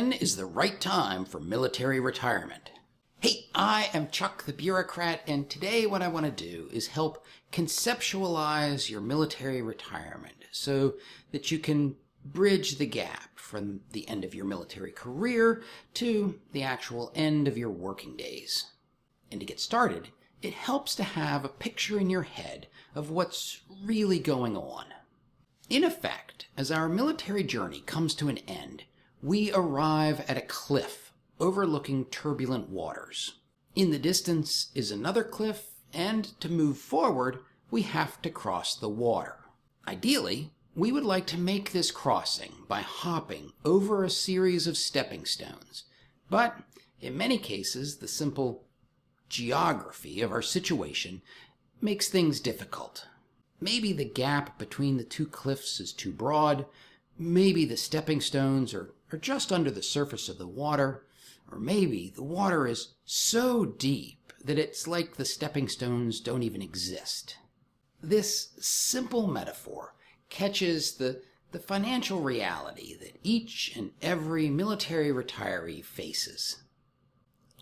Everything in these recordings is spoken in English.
When is the right time for military retirement? Hey, I am Chuck the Bureaucrat, and today what I want to do is help conceptualize your military retirement so that you can bridge the gap from the end of your military career to the actual end of your working days. And to get started, it helps to have a picture in your head of what's really going on. In effect, as our military journey comes to an end, we arrive at a cliff overlooking turbulent waters. In the distance is another cliff, and to move forward, we have to cross the water. Ideally, we would like to make this crossing by hopping over a series of stepping stones, but in many cases, the simple geography of our situation makes things difficult. Maybe the gap between the two cliffs is too broad, maybe the stepping stones are just under the surface of the water, or maybe the water is so deep that it's like the stepping stones don't even exist. This simple metaphor catches the financial reality that each and every military retiree faces.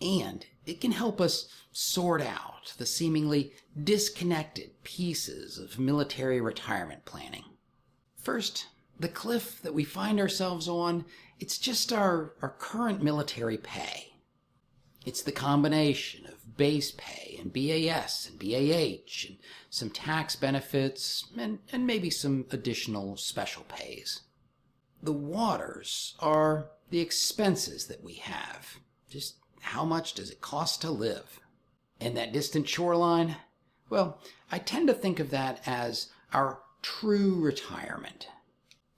And it can help us sort out the seemingly disconnected pieces of military retirement planning. First, the cliff that we find ourselves on, it's just our current military pay. It's the combination of base pay and BAS and BAH and some tax benefits and maybe some additional special pays. The waters are the expenses that we have. Just how much does it cost to live? And that distant shoreline? Well, I tend to think of that as our true retirement.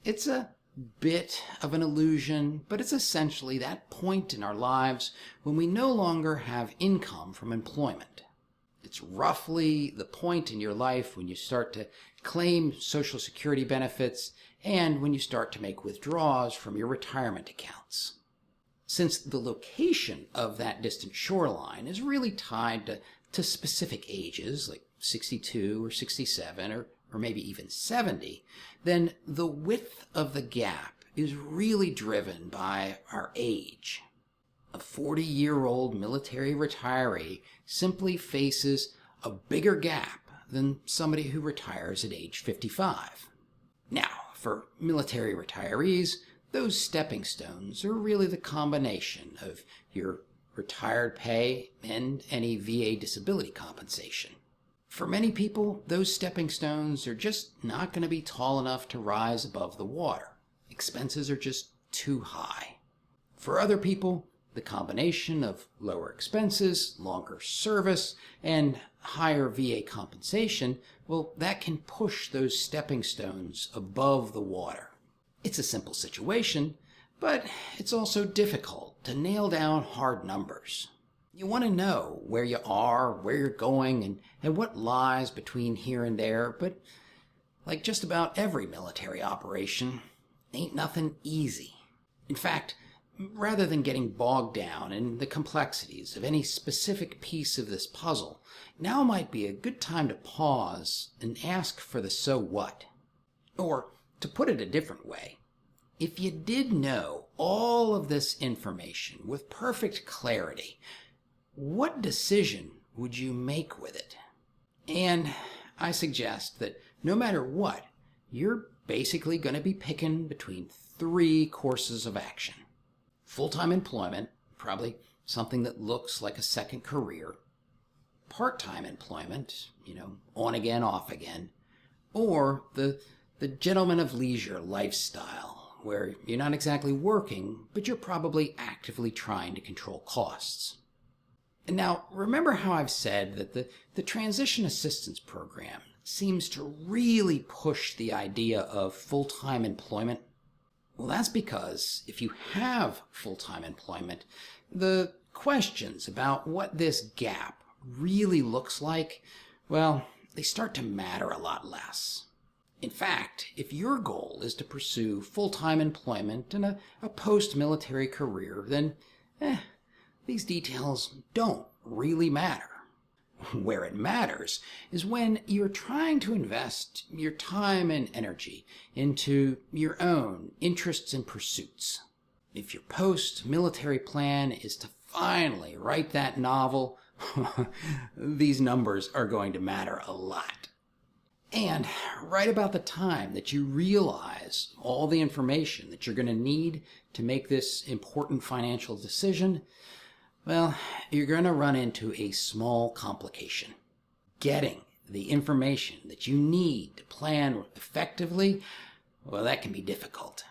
It's a bit of an illusion, but it's essentially that point in our lives when we no longer have income from employment. It's roughly the point in your life when you start to claim Social Security benefits and when you start to make withdrawals from your retirement accounts. Since the location of that distant shoreline is really tied to specific ages, like 62 or 67 or maybe even 70, then the width of the gap is really driven by our age. A 40-year-old military retiree simply faces a bigger gap than somebody who retires at age 55. Now, for military retirees, those stepping stones are really the combination of your retired pay and any VA disability compensation. For many people, those stepping stones are just not going to be tall enough to rise above the water. Expenses are just too high. For other people, the combination of lower expenses, longer service, and higher VA compensation, well, that can push those stepping stones above the water. It's a simple situation, but it's also difficult to nail down hard numbers. You want to know where you are, where you're going, and what lies between here and there, but like just about every military operation, ain't nothing easy. In fact, rather than getting bogged down in the complexities of any specific piece of this puzzle, now might be a good time to pause and ask for the so what. Or, to put it a different way, if you did know all of this information with perfect clarity, what decision would you make with it? And I suggest that no matter what, you're basically going to be picking between three courses of action. Full-time employment, probably something that looks like a second career. Part-time employment, on again, off again. Or the gentleman of leisure lifestyle, where you're not exactly working, but you're probably actively trying to control costs. And now, remember how I've said that the Transition Assistance Program seems to really push the idea of full-time employment? Well, that's because if you have full-time employment, the questions about what this gap really looks like, well, they start to matter a lot less. In fact, if your goal is to pursue full-time employment and a post-military career, then these details don't really matter. Where it matters is when you're trying to invest your time and energy into your own interests and pursuits. if your post-military plan is to finally write that novel, these numbers are going to matter a lot. And right about the time that you realize all the information that you're going to need to make this important financial decision, well, you're going to run into a small complication. Getting the information that you need to plan effectively, well, that can be difficult.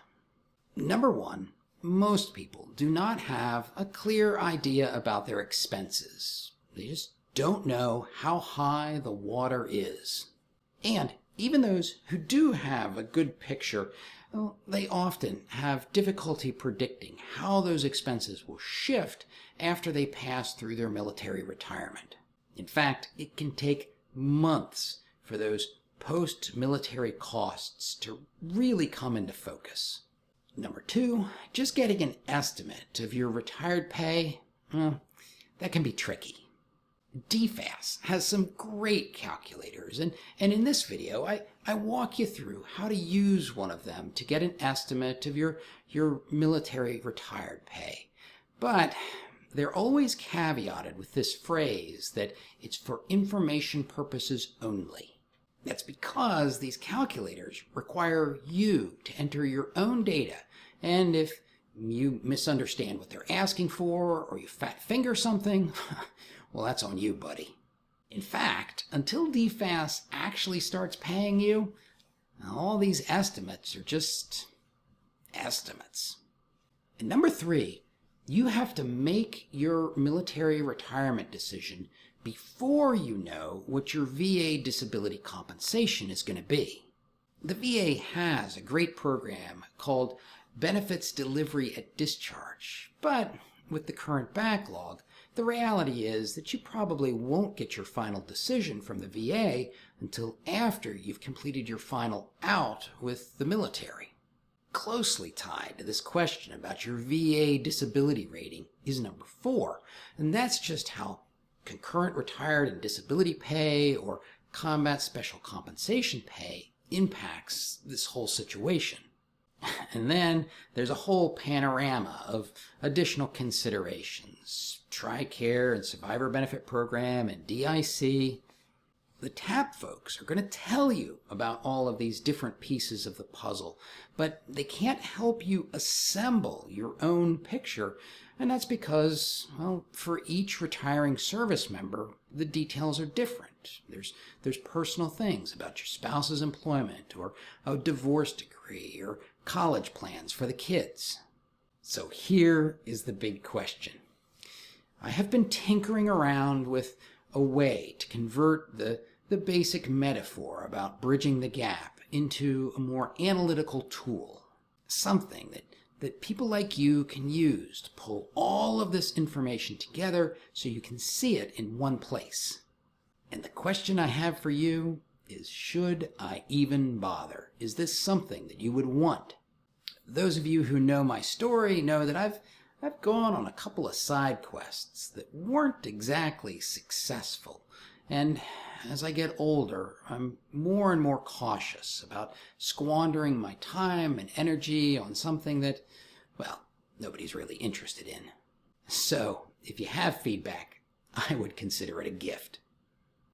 Number one, most people do not have a clear idea about their expenses. They just don't know how high the water is. And even those who do have a good picture, well, they often have difficulty predicting how those expenses will shift after they pass through their military retirement. In fact, it can take months for those post-military costs to really come into focus. Number two, just getting an estimate of your retired pay, well, that can be tricky. DFAS has some great calculators, and in this video, I walk you through how to use one of them to get an estimate of your military retired pay. But they're always caveated with this phrase that it's for information purposes only. That's because these calculators require you to enter your own data, and if you misunderstand what they're asking for or you fat finger something, well, that's on you, buddy. In fact, until DFAS actually starts paying you, all these estimates are just estimates. And number three, you have to make your military retirement decision before you know what your VA disability compensation is going to be. The VA has a great program called Benefits Delivery at Discharge, but with the current backlog, the reality is that you probably won't get your final decision from the VA until after you've completed your final out with the military. Closely tied to this question about your VA disability rating is number four, and that's just how concurrent retired and disability pay or combat special compensation pay impacts this whole situation. And then there's a whole panorama of additional considerations. TRICARE and Survivor Benefit Program and DIC. The TAP folks are going to tell you about all of these different pieces of the puzzle, but they can't help you assemble your own picture, and that's because, well, for each retiring service member, the details are different. There's personal things about your spouse's employment or a divorce decree or college plans for the kids. So here is the big question. I have been tinkering around with a way to convert the basic metaphor about bridging the gap into a more analytical tool, something that people like you can use to pull all of this information together so you can see it in one place. And the question I have for you is, should I even bother? Is this something that you would want? Those of you who know my story know that I've gone on a couple of side quests that weren't exactly successful. And as I get older, I'm more and more cautious about squandering my time and energy on something that, well, nobody's really interested in. So, if you have feedback, I would consider it a gift.